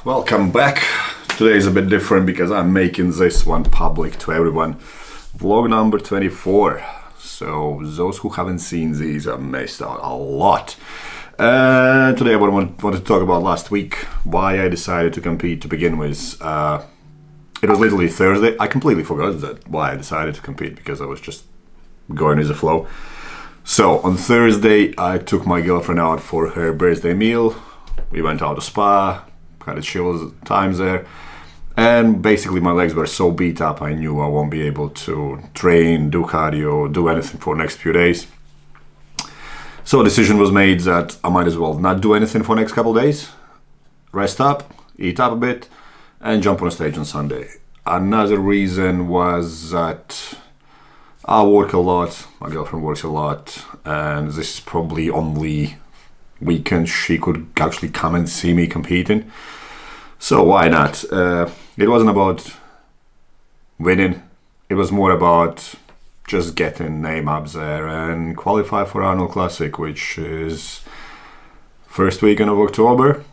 Welcome back. Today is a bit different because I'm making this one public to everyone. Vlog number 24. So those who haven't seen these have missed out a lot. Today I want to talk about last week, why I decided to compete to begin with. It was literally Thursday. I completely forgot why I decided to compete because I was just going with the flow. So on Thursday I took my girlfriend out for her birthday meal. We went out to spa, had a chill times there, and basically my legs were so beat up I knew I won't be able to train, do cardio, do anything for the next few days. So a decision was made that I might as well not do anything for the next couple of days, rest up, eat up a bit, and jump on a stage on Sunday. Another reason was that I work a lot, my girlfriend works a lot, and this is probably only weekend she could actually come and see me competing. So why not? It wasn't about winning, it was more about just getting name up there and qualify for Arnold Classic, which is first weekend of October,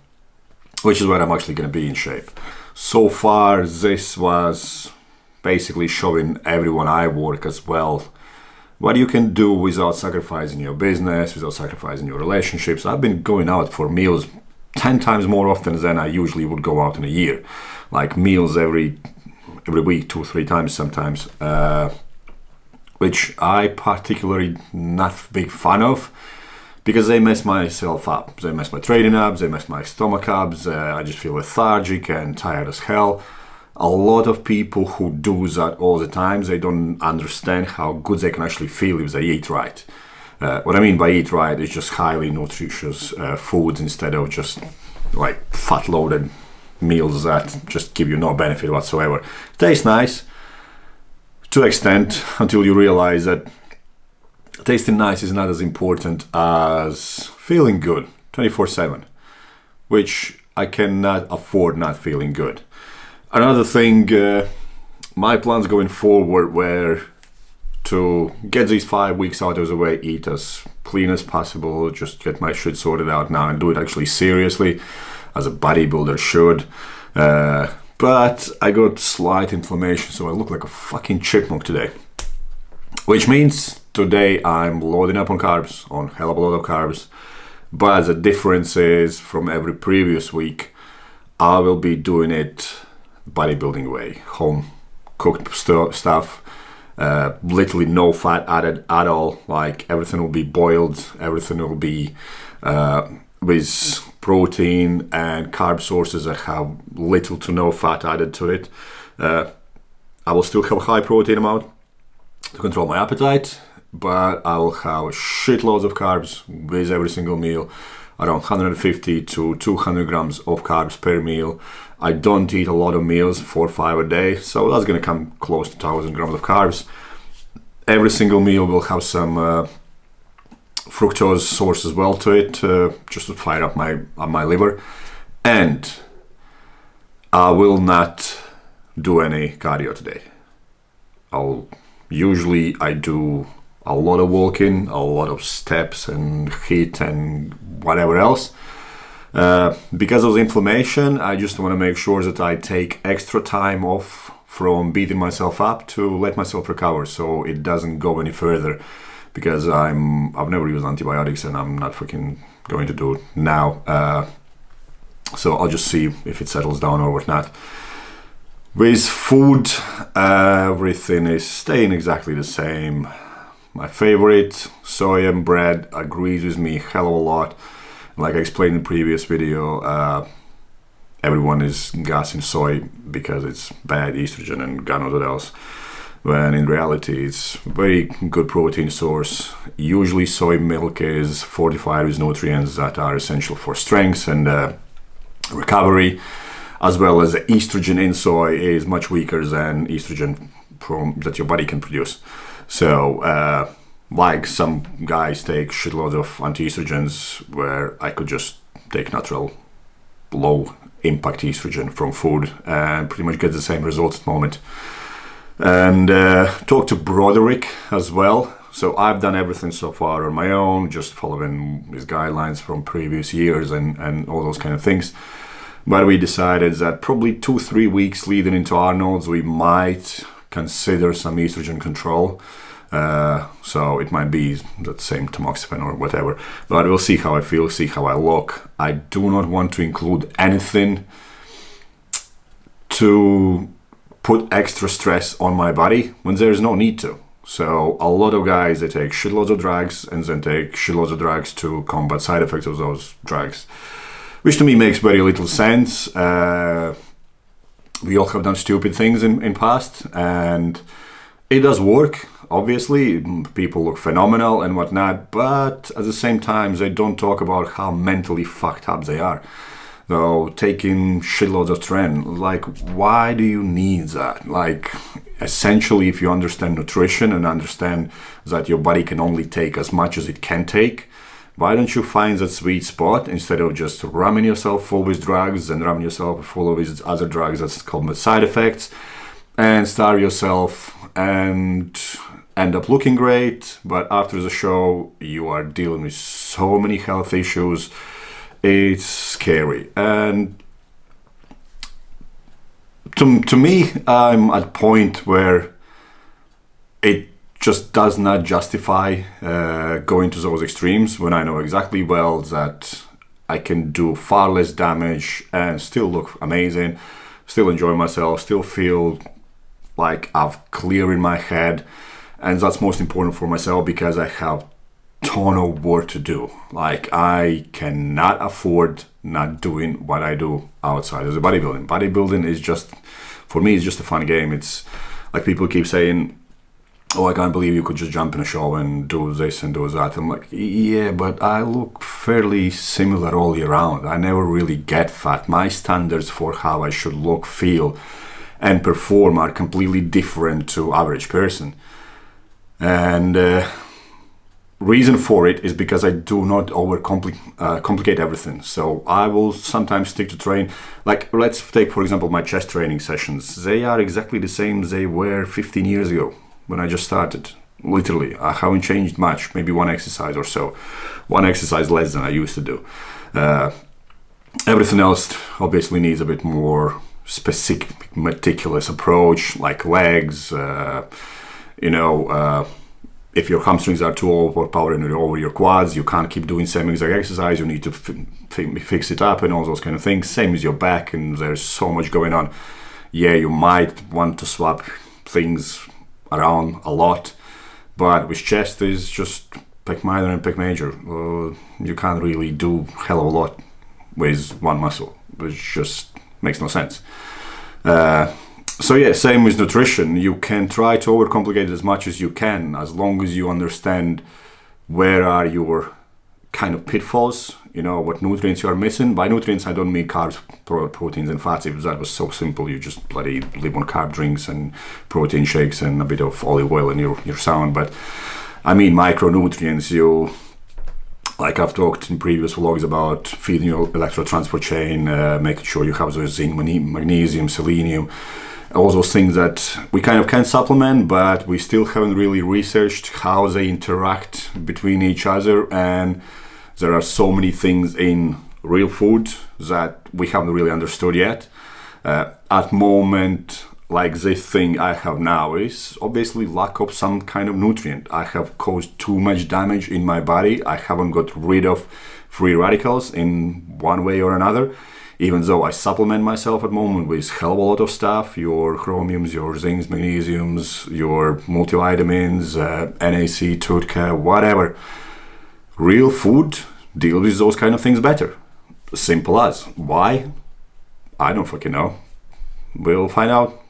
which is where I'm actually going to be in shape. So far this was basically showing everyone I work as well what you can do without sacrificing your business, without sacrificing your relationships. I've been going out for meals 10 times more often than I usually would go out in a year. Like meals every week, 2-3 times sometimes, which I particularly not big fan of because they mess myself up. They mess my training up, they mess my stomach up, I just feel lethargic and tired as hell. A lot of people who do that all the time, they don't understand how good they can actually feel if they eat right. What I mean by eat right is just highly nutritious foods instead of just like fat-loaded meals that just give you no benefit whatsoever. Tastes nice to an extent until you realize that tasting nice is not as important as feeling good 24/7, which I cannot afford not feeling good. Another thing, my plans going forward were to get these 5 weeks out of the way, eat as clean as possible, just get my shit sorted out now and do it actually seriously, as a bodybuilder should. But I got slight inflammation, so I look like a fucking chipmunk today. Which means today I'm loading up on carbs, on hell of a lot of carbs. But the difference is from every previous week, I will be doing it bodybuilding way, home cooked stuff, literally no fat added at all. Like everything will be boiled, everything will be with protein and carb sources that have little to no fat added to it. I will still have a high protein amount to control my appetite, but I will have shitloads of carbs with every single meal, around 150 to 200 grams of carbs per meal. I don't eat a lot of meals, 4 or 5 a day, so that's going to come close to 1,000 grams of carbs. Every single meal will have some fructose source as well to it, just to fire up my liver. And I will not do any cardio today. I do a lot of walking, a lot of steps and HIIT and whatever else. Because of the inflammation, I just want to make sure that I take extra time off from beating myself up to let myself recover so it doesn't go any further, because I've never used antibiotics and I'm not fucking going to do it now. So I'll just see if it settles down or whatnot. With food, everything is staying exactly the same. My favorite, soy and bread, agrees with me a hell of a lot. Like I explained in the previous video, everyone is gassing soy because it's bad estrogen and God knows what else, when in reality it's a very good protein source. Usually soy milk is fortified with nutrients that are essential for strength and recovery, as well as the estrogen in soy is much weaker than estrogen that your body can produce. So like some guys take shitloads of anti-estrogens, where I could just take natural low impact estrogen from food and pretty much get the same results at the moment. And talk to Broderick as well. So I've done everything so far on my own, just following his guidelines from previous years and all those kind of things. But we decided that probably 2-3 weeks leading into Arnold's, we might consider some estrogen control. So it might be that same tamoxifen or whatever. But we'll see how I feel, see how I look. I do not want to include anything to put extra stress on my body when there is no need to. So a lot of guys, they take shitloads of drugs and then take shitloads of drugs to combat side effects of those drugs, which to me makes very little sense. We all have done stupid things in past, and it does work. Obviously, people look phenomenal and whatnot, but at the same time, they don't talk about how mentally fucked up they are. So taking shitloads of Tren, like, why do you need that? Like, essentially, if you understand nutrition and understand that your body can only take as much as it can take, why don't you find that sweet spot instead of just ramming yourself full with drugs and ramming yourself full of these other drugs that's called with side effects, and starve yourself and end up looking great, but after the show you are dealing with so many health issues. It's scary. And to me, I'm at a point where it just does not justify going to those extremes when I know exactly well that I can do far less damage and still look amazing, still enjoy myself, still feel like I've clear in my head. And that's most important for myself because I have ton of work to do. Like, I cannot afford not doing what I do outside of the bodybuilding. Bodybuilding is just, for me, it's just a fun game. It's like people keep saying, oh, I can't believe you could just jump in a show and do this and do that. I'm like, yeah, but I look fairly similar all year round. I never really get fat. My standards for how I should look, feel, and perform are completely different to average person. And reason for it is because I do not complicate everything. So I will sometimes stick to train. Like, let's take, for example, my chest training sessions. They are exactly the same they were 15 years ago. When I just started, literally, I haven't changed much, maybe one exercise or so, one exercise less than I used to do. Everything else obviously needs a bit more specific, meticulous approach, like legs, if your hamstrings are too overpowering over your quads, you can't keep doing same exact exercise, you need to fix it up and all those kind of things. Same as your back, and there's so much going on. Yeah, you might want to swap things around a lot, but with chest is just pec minor and pec major. You can't really do hell of a lot with one muscle, which just makes no sense. So yeah, same with nutrition. You can try to overcomplicate it as much as you can, as long as you understand where are your kind of pitfalls, what nutrients you are missing. By nutrients, I don't mean carbs, proteins, and fats. If that was so simple, you just bloody live on carb drinks and protein shakes and a bit of olive oil and you're sound. But I mean micronutrients. Like I've talked in previous vlogs about feeding your electrotransport chain, making sure you have those zinc, magnesium, selenium, all those things that we kind of can supplement, but we still haven't really researched how they interact between each other. And there are so many things in real food that we haven't really understood yet. At moment, like this thing I have now is obviously lack of some kind of nutrient. I have caused too much damage in my body. I haven't got rid of free radicals in one way or another. Even though I supplement myself at the moment with hell of a lot of stuff, your chromiums, your zincs, magnesiums, your multivitamins, NAC, TUDCA, whatever. Real food deals with those kind of things better. Simple as. Why? I don't fucking know. We'll find out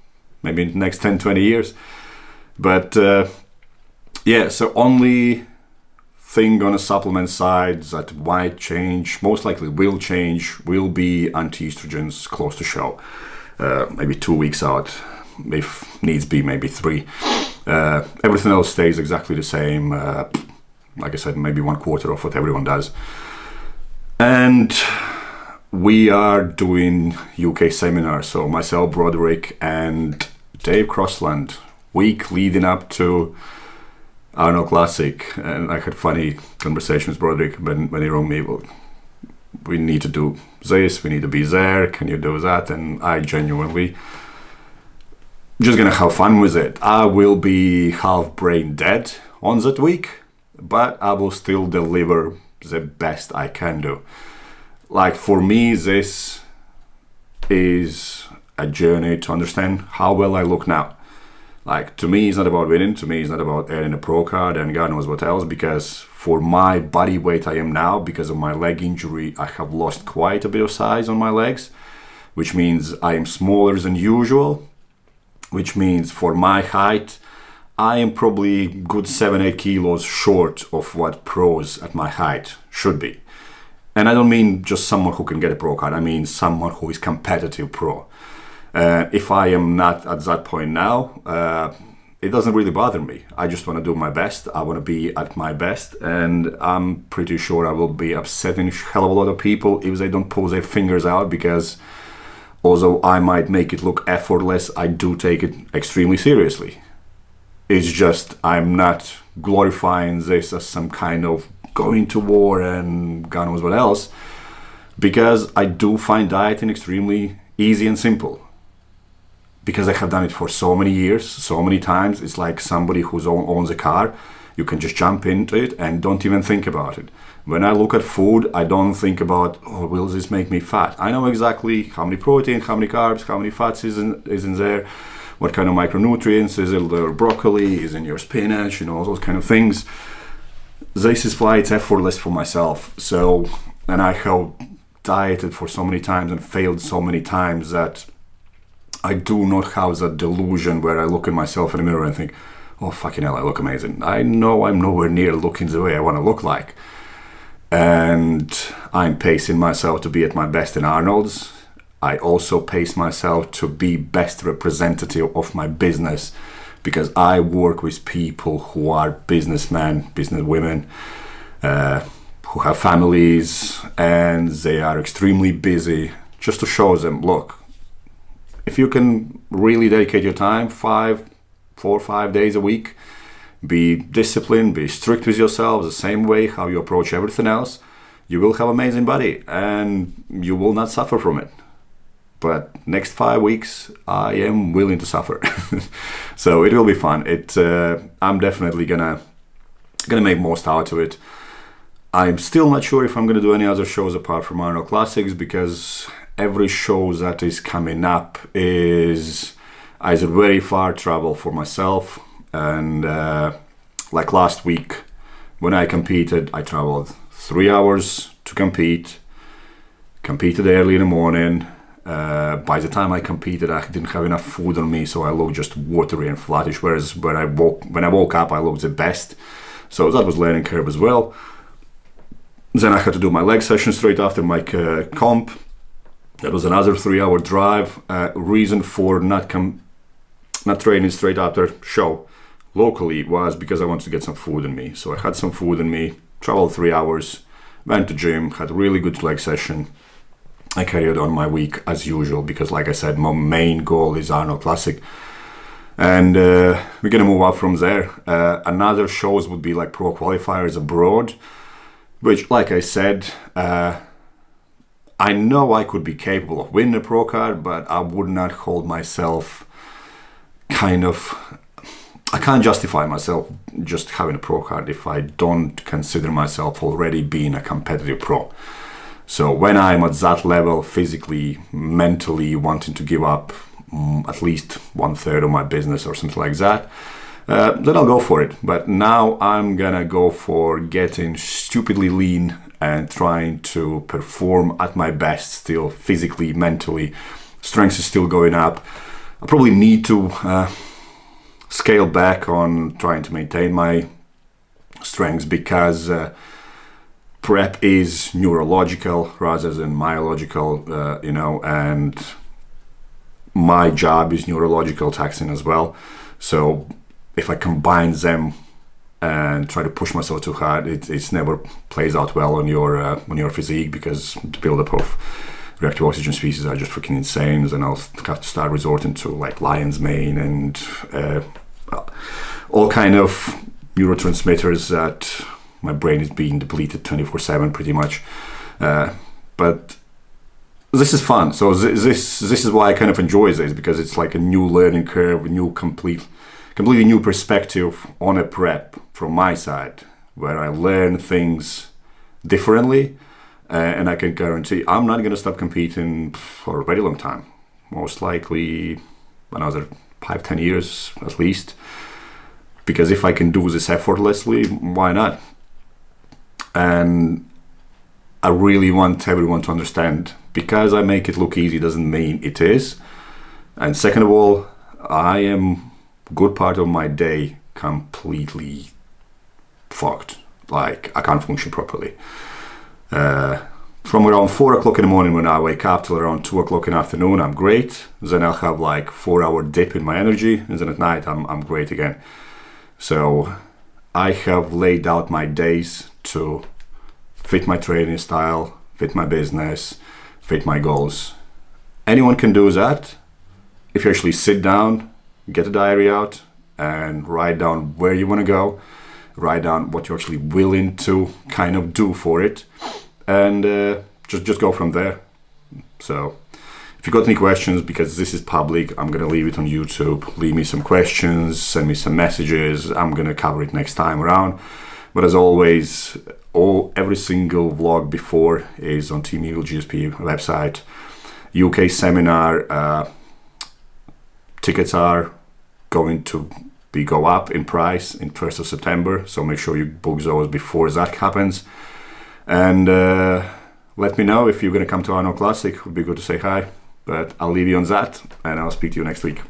maybe in the next 10, 20 years. But yeah, so only thing on a supplement side that might change, most likely will change, will be anti-estrogens close to show. Maybe 2 weeks out, if needs be, maybe 3. Everything else stays exactly the same. Like I said, maybe 1/4 of what everyone does. And we are doing UK seminars. So myself, Broderick, and Dave Crossland, week leading up to Arnold Classic. And I had funny conversations with Broderick when he wrote me, well, we need to do this, we need to be there, can you do that? And I genuinely just gonna have fun with it. I will be half brain dead on that week, but I will still deliver the best I can do. Like, for me, this is a journey to understand how well I look now. Like, to me, it's not about winning. To me, it's not about earning a pro card and God knows what else, because for my body weight I am now, because of my leg injury, I have lost quite a bit of size on my legs, which means I am smaller than usual, which means for my height, I am probably good 7-8 kilos short of what pros at my height should be. And I don't mean just someone who can get a pro card, I mean someone who is competitive pro. If I am not at that point now, it doesn't really bother me. I just want to do my best. I want to be at my best, and I'm pretty sure I will be upsetting a hell of a lot of people if they don't pull their fingers out, because although I might make it look effortless, I do take it extremely seriously. It's just I'm not glorifying this as some kind of going to war and God knows what else, because I do find dieting extremely easy and simple. Because I have done it for so many years, so many times. It's like somebody who owns a car. You can just jump into it and don't even think about it. When I look at food, I don't think about, oh, will this make me fat? I know exactly how many protein, how many carbs, how many fats is in there, what kind of micronutrients is in the broccoli, is in your spinach, all those kind of things. This is why it's effortless for myself. So, and I have dieted for so many times and failed so many times that I do not have that delusion where I look at myself in the mirror and think, oh, fucking hell, I look amazing. I know I'm nowhere near looking the way I want to look like. And I'm pacing myself to be at my best in Arnold's. I also pace myself to be best representative of my business, because I work with people who are businessmen, businesswomen, who have families, and they are extremely busy, just to show them, look, if you can really dedicate your time 4 or 5 days a week, be disciplined, be strict with yourself, the same way how you approach everything else, you will have amazing body and you will not suffer from it. But next 5 weeks, I am willing to suffer. So it will be fun. I'm definitely gonna make most out of it. I'm still not sure if I'm gonna do any other shows apart from Arnold Classics, because every show that is coming up is either very far travel for myself, and like last week when I competed, I traveled 3 hours to competed early in the morning. By the time I competed, I didn't have enough food on me, so I looked just watery and flattish, whereas when I woke up, I looked the best. So that was learning curve as well. Then I had to do my leg session straight after my comp. That was another 3-hour drive. Reason for not training straight after show locally was because I wanted to get some food in me. So I had some food in me, traveled 3 hours, went to gym, had a really good leg session. I carried on my week as usual because, like I said, my main goal is Arnold Classic. And we're going to move up from there. Another shows would be like pro qualifiers abroad, which, like I said, I know I could be capable of winning a pro card, but I would not hold myself I can't justify myself just having a pro card if I don't consider myself already being a competitive pro. So when I'm at that level, physically, mentally, wanting to give up at least 1/3 of my business or something like that, then I'll go for it. But now I'm gonna go for getting stupidly lean and trying to perform at my best still, physically, mentally. Strength is still going up. I probably need to scale back on trying to maintain my strengths, because prep is neurological rather than myological, and my job is neurological taxing as well. So if I combine them and try to push myself too hard, it's never plays out well on your physique, because the buildup of reactive oxygen species are just freaking insane. And I'll have to start resorting to like lion's mane and all kind of neurotransmitters that my brain is being depleted 24/7 pretty much. But this is fun. So this is why I kind of enjoy this, because it's like a new learning curve, completely new perspective on a prep from my side, where I learn things differently, and I can guarantee I'm not going to stop competing for a very long time. Most likely another 5-10 years at least, because if I can do this effortlessly, why not? And I really want everyone to understand, because I make it look easy doesn't mean it is. And second of all, I am good part of my day completely fucked. Like, I can't function properly. From around 4 o'clock in the morning when I wake up till around 2 o'clock in the afternoon, I'm great. Then I'll have like 4-hour dip in my energy, and then at night I'm great again. So I have laid out my days to fit my training style, fit my business, fit my goals. Anyone can do that if you actually sit down, get a diary out, and write down where you want to go, write down what you're actually willing to kind of do for it, and just go from there. So if you got any questions, because this is public, I'm gonna leave it on YouTube. Leave me some questions, send me some messages. I'm gonna cover it next time around. But as always, every single vlog before is on Team Eagle GSP website. UK seminar tickets are going to go up in price in 1st of September, so make sure you book those before that happens. And let me know if you're going to come to Arnold Classic. It would be good to say hi, but I'll leave you on that, and I'll speak to you next week.